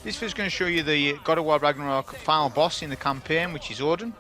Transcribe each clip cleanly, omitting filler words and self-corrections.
This video is going to show you the God of War Ragnarok final boss in the campaign, which is Odin.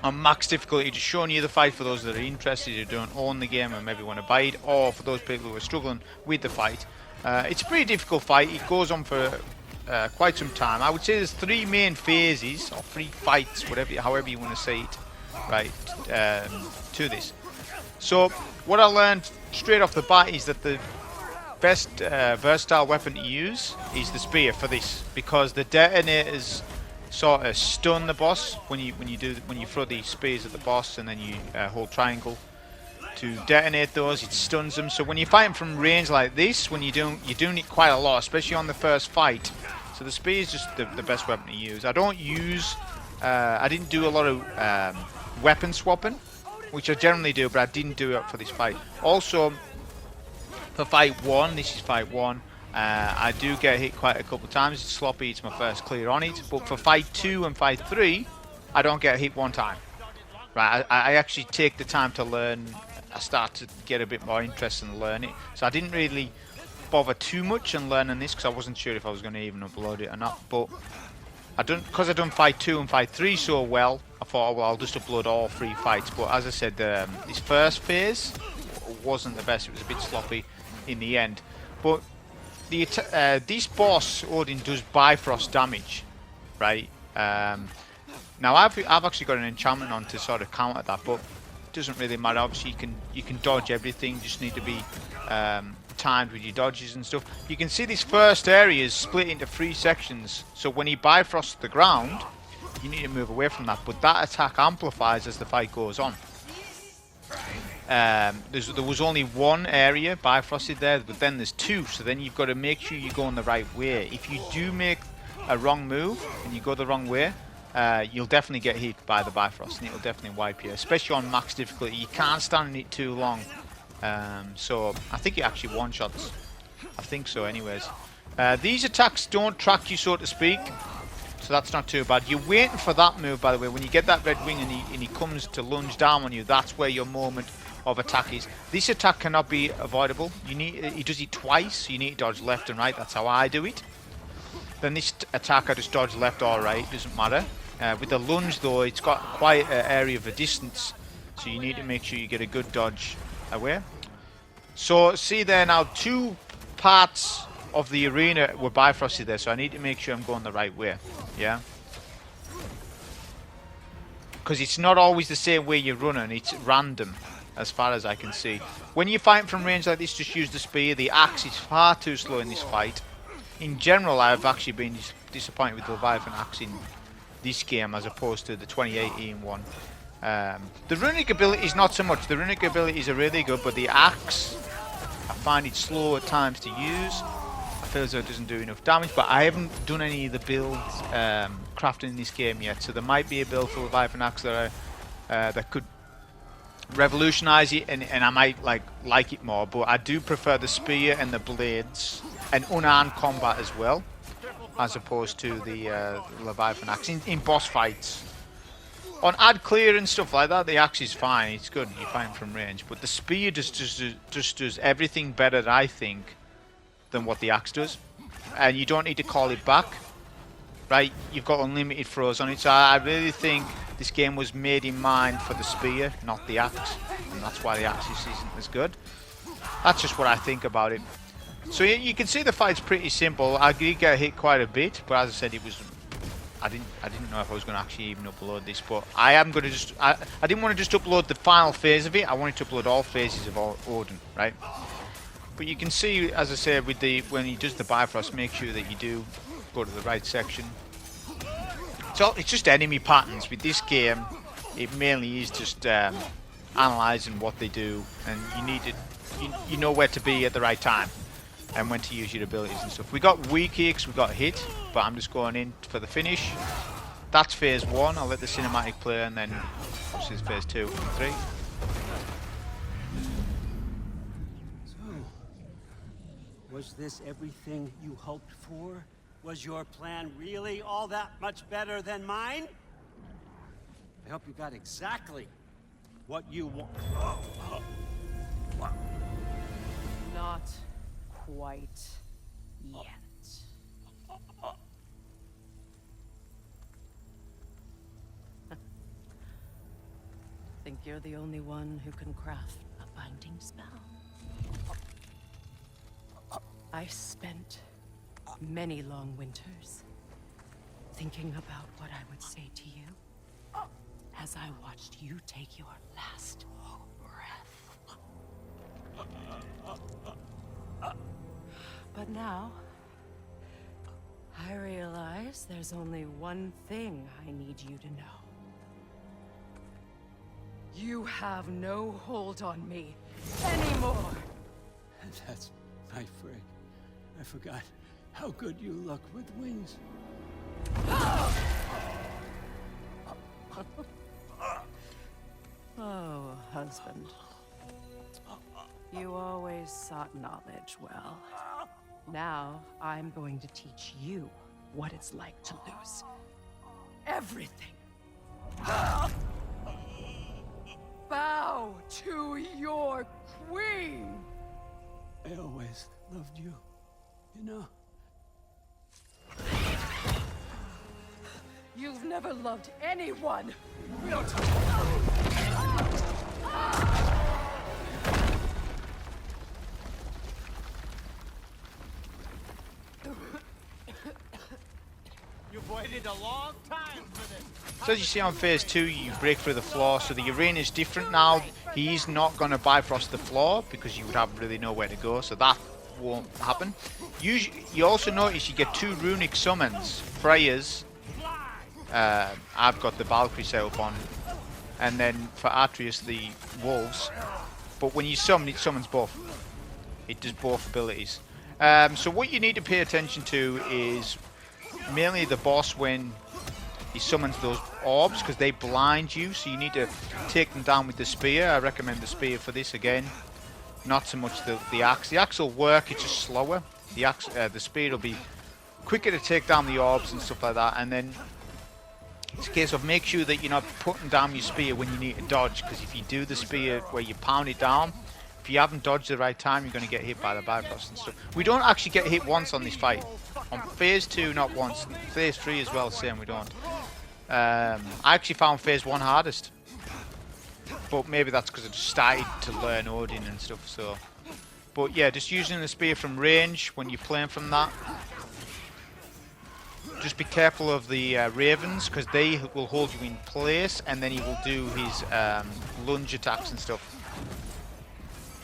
On max difficulty, just showing you the fight for those that are interested, who don't own the game and maybe want to buy it, or for those people who are struggling with the fight. It's a pretty difficult fight. It goes on for quite some time. I would say there's three main phases, or three fights, however you want to say it, right, to this. So what I learned straight off the bat is that the best versatile weapon to use is the spear for this, because the detonators sort of stun the boss when you throw these spears at the boss, and then you hold triangle to detonate those. It stuns them. So when you're fighting from range like this, when you're doing it quite a lot, especially on the first fight. So the spear is just the best weapon to use. I didn't do a lot of weapon swapping, which I generally do, but I didn't do it for this fight. Also, for fight 1, this is fight 1, I do get hit quite a couple of times. It's sloppy, it's my first clear on it. But for fight 2 and fight 3, I don't get hit one time. Right, I actually take the time to learn. I start to get a bit more interest in learning it. So I didn't really bother too much in learning this, because I wasn't sure if I was going to even upload it or not. But because I done fight 2 and fight 3 so well, I thought, oh, well, I'll just upload all 3 fights. But as I said, this first phase wasn't the best. It was a bit sloppy in the end. But this boss, Odin, does Bifrost damage, right? Now I've actually got an enchantment on to sort of counter that, but it doesn't really matter. Obviously you can dodge everything. You just need to be timed with your dodges and stuff. You can see this first area is split into 3 sections. So when he Bifrosts the ground, you need to move away from that. But that attack amplifies as the fight goes on. There was only one area bifrosted there, but then there's 2, so then you've got to make sure you're going the right way. If you do make a wrong move and you go the wrong way, you'll definitely get hit by the Bifrost, and it'll definitely wipe you, especially on max difficulty. You can't stand in it too long. So I think it actually one-shots. I think so anyways. These attacks don't track you, so to speak, so that's not too bad. You're waiting for that move, by the way. When you get that red wing and he comes to lunge down on you, that's where your moment of attack is. This attack cannot be avoidable. He does it twice, so you need to dodge left and right. That's how I do it. Then this attack I just dodge left or right, doesn't matter. With the lunge though, it's got quite an area of a distance, so you need to make sure you get a good dodge away. So see there now, 2 parts of the arena were bifrosted there, so I need to make sure I'm going the right way. Yeah, because it's not always the same way you're running, it's random as far as I can see. When you're fighting from range like this, just use the spear. The axe is far too slow in this fight. In general, I've actually been disappointed with the Leviathan axe in this game as opposed to the 2018 one. The runic abilities not so much. The runic abilities are really good, but the axe, I find it slow at times to use. I feel as though it doesn't do enough damage, but I haven't done any of the builds crafting in this game yet, so there might be a build for Leviathan axe that could revolutionize it, and I might like it more. But I do prefer the spear and the blades and unarmed combat as well, as opposed to the Leviathan axe in boss fights. On ad clear and stuff like that, the axe is fine. It's good. You're fine from range, but the spear just does everything better, I think, than what the axe does. And you don't need to call it back, right? You've got unlimited throws on it. So I really think this game was made in mind for the spear, not the axe, and that's why the axe isn't as good. That's just what I think about it. So you can see the fight's pretty simple. I did get hit quite a bit, but as I said, it was I didn't know if I was going to actually even upload this, but I am going to I didn't want to just upload the final phase of it. I wanted to upload all phases of Odin, right? But you can see, as I said, with when he does the Bifrost, make sure that you do go to the right section. So it's just enemy patterns. With this game, it mainly is just analysing what they do, and you know where to be at the right time and when to use your abilities and stuff. We got weak here because we got hit, but I'm just going in for the finish. That's phase 1. I'll let the cinematic play, and then this is phase 2 and 3. So, was this everything you hoped for? Was your plan really all that much better than mine? I hope you got exactly what you want. Not quite yet. you're the only one who can craft a binding spell. I spent many long winters thinking about what I would say to you as I watched you take your last breath. But now, I realize there's only one thing I need you to know. You have no hold on me anymore. That's my Frigg. I forgot how good you look with wings. Oh, husband. You always sought knowledge well. Now, I'm going to teach you what it's like to lose everything. Bow to your queen! I always loved you, you know? You've never loved anyone! We don't talk. You've waited a long time for this. So as you see on phase 2, you break through the floor, so the arena is different now. He's not going to bifrost the floor because you would have really nowhere to go, so that won't happen. You also notice you get 2 runic summons, Freyas. I've got the Valkyrie set up on, and then for Atreus the wolves. But when you summon, it summons both. It does both abilities. So what you need to pay attention to is mainly the boss when he summons those orbs, because they blind you, so you need to take them down with the spear. I recommend the spear for this again, not so much the axe. The axe will work, it's just slower. The spear will be quicker to take down the orbs and stuff like that, and then it's a case of make sure that you're not putting down your spear when you need to dodge, because if you do the spear where you pound it down, if you haven't dodged the right time, you're going to get hit by the Bifrost and stuff. We don't actually get hit once on this fight. On phase 2, not once. Phase 3 as well, same, we don't. I actually found phase 1 hardest. But maybe that's because I just started to learn Odin and stuff, so. But yeah, just using the spear from range when you're playing from that. Just be careful of the ravens, because they will hold you in place, and then he will do his lunge attacks and stuff.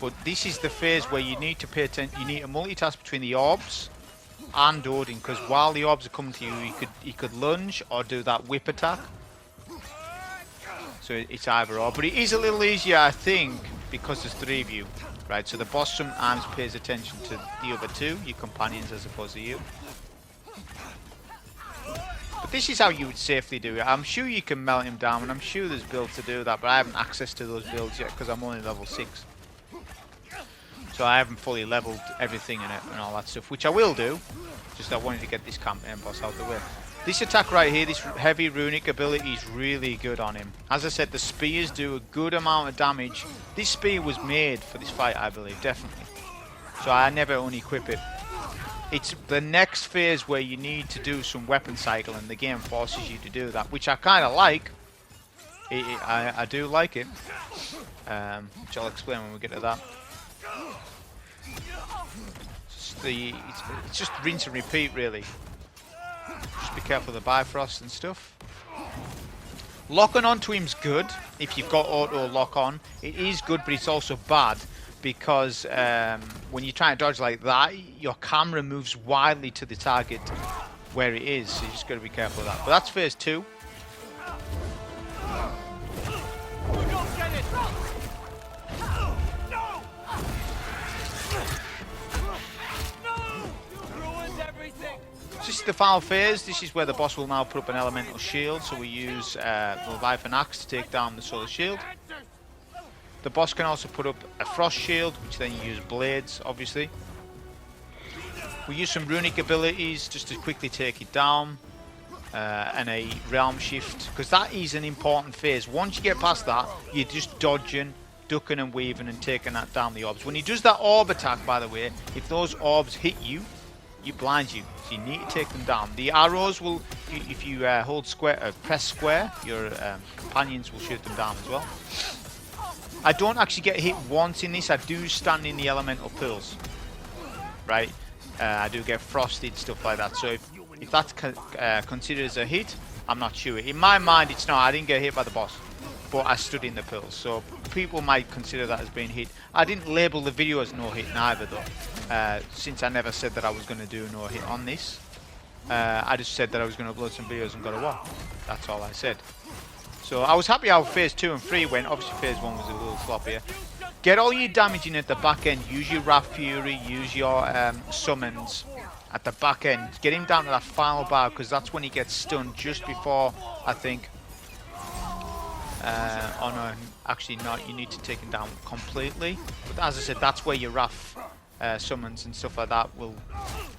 But this is the phase where you need to pay attention. You need to multitask between the orbs and Odin, because while the orbs are coming to you, he could lunge or do that whip attack. So it's either or. But it is a little easier, I think, because there's 3 of you. Right, so the boss sometimes pays attention to the other 2, your companions, as opposed to you. But this is how you would safely do it. I'm sure you can melt him down, and I'm sure there's builds to do that, but I haven't access to those builds yet because I'm only level 6. So I haven't fully leveled everything in it and all that stuff, which I will do. Just I wanted to get this campaign boss out of the way. This attack right here, this heavy runic ability is really good on him. As I said, the spears do a good amount of damage. This spear was made for this fight, I believe, definitely. So I never unequip it. It's the next phase where you need to do some weapon cycle, and the game forces you to do that, which I kind of like. I do like it, which I'll explain when we get to that. It's just rinse and repeat, really. Just be careful of the Bifrost and stuff. Locking onto him's good if you've got auto lock on. It is good, but it's also bad because when you try to dodge like that, your camera moves wildly to the target where it is. So you just got to be careful of that. But that's phase 2. This is the final phase. This is where the boss will now put up an elemental shield, so we use the Leviathan Axe to take down the solar shield. The boss can also put up a frost shield, which then you use blades, obviously. We use some runic abilities just to quickly take it down, and a realm shift, because that is an important phase. Once you get past that, you're just dodging, ducking and weaving and taking that down the orbs. When he does that orb attack, by the way, if those orbs hit you, it blinds you, so you need to take them down. The arrows will, if you hold square, press square, your companions will shoot them down as well. I don't actually get hit once in this. I do stand in the elemental pools, right? I do get frosted, stuff like that. So if that's considered as a hit, I'm not sure. In my mind, it's not. I didn't get hit by the boss, but I stood in the pools. So people might consider that as being hit. I didn't label the video as no hit neither, though, since I never said that I was going to do no hit on this. I just said that I was going to upload some videos and God of War. That's all I said. So I was happy how phase 2 and 3 went. Obviously phase 1 was a little sloppier. Get all your damage in at the back end. Use your Wrath Fury, use your summons at the back end. Get him down to that final bar, because that's when he gets stunned just before, I think. Oh no, actually not. You need to take him down completely. But as I said, that's where your Wrath summons and stuff like that will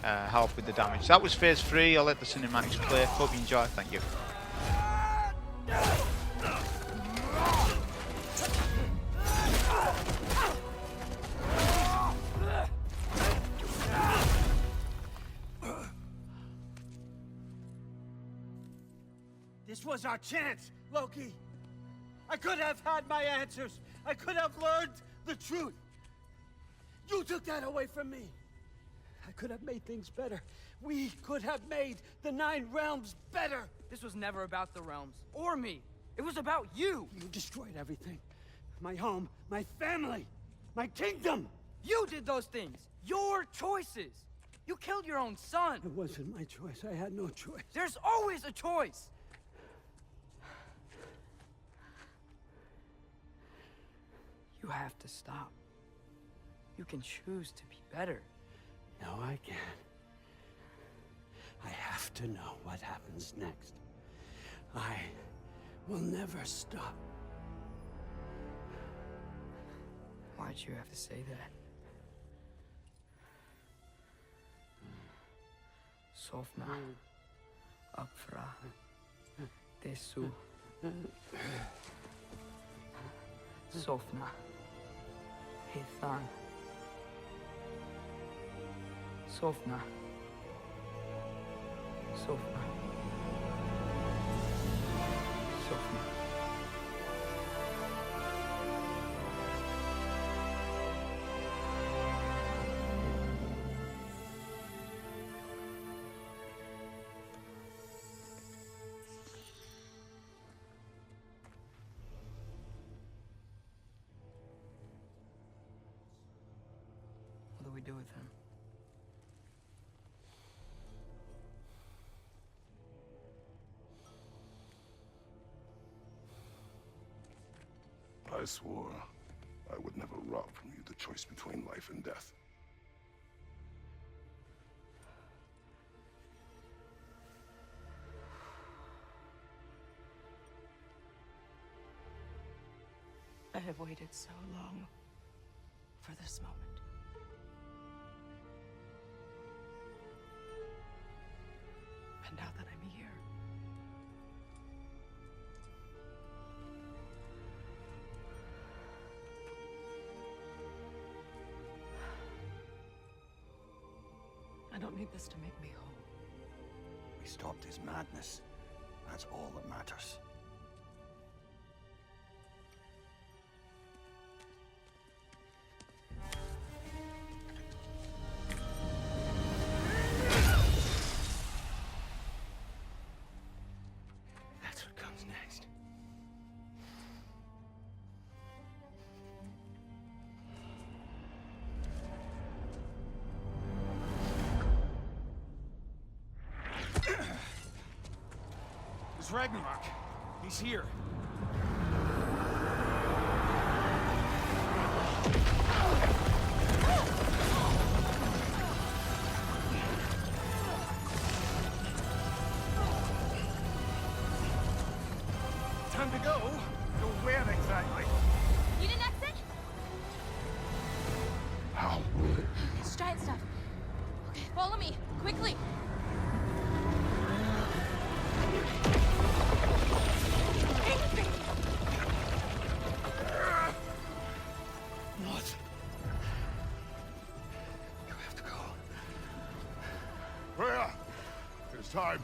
help with the damage. So that was phase 3. I'll let the cinematics play. Hope you enjoy. Thank you. This was our chance, Loki. I could have had my answers. I could have learned the truth. You took that away from me. I could have made things better. We could have made the 9 realms better. This was never about the realms, or me. It was about you. You destroyed everything. My home, my family, my kingdom. You did those things. Your choices. You killed your own son. It wasn't my choice. I had no choice. There's always a choice. You have to stop. You can choose to be better. No, I can't. I have to know what happens next. I will never stop. Why'd you have to say that? Sofna. Apfra. Desu. Sofna. Hithan. Sofna. Sofna. Sofna. What do we do with him? I swore I would never rob from you the choice between life and death. I have waited so long for this moment. And now that I'm here, I don't need this to make me whole. We stopped his madness. That's all that matters. That's what comes next. It's Ragnarok. He's here. Time to go. Go where exactly? Need an exit? How? It's giant stuff. Okay, follow me, quickly. What? You have to go. Freya! It's time.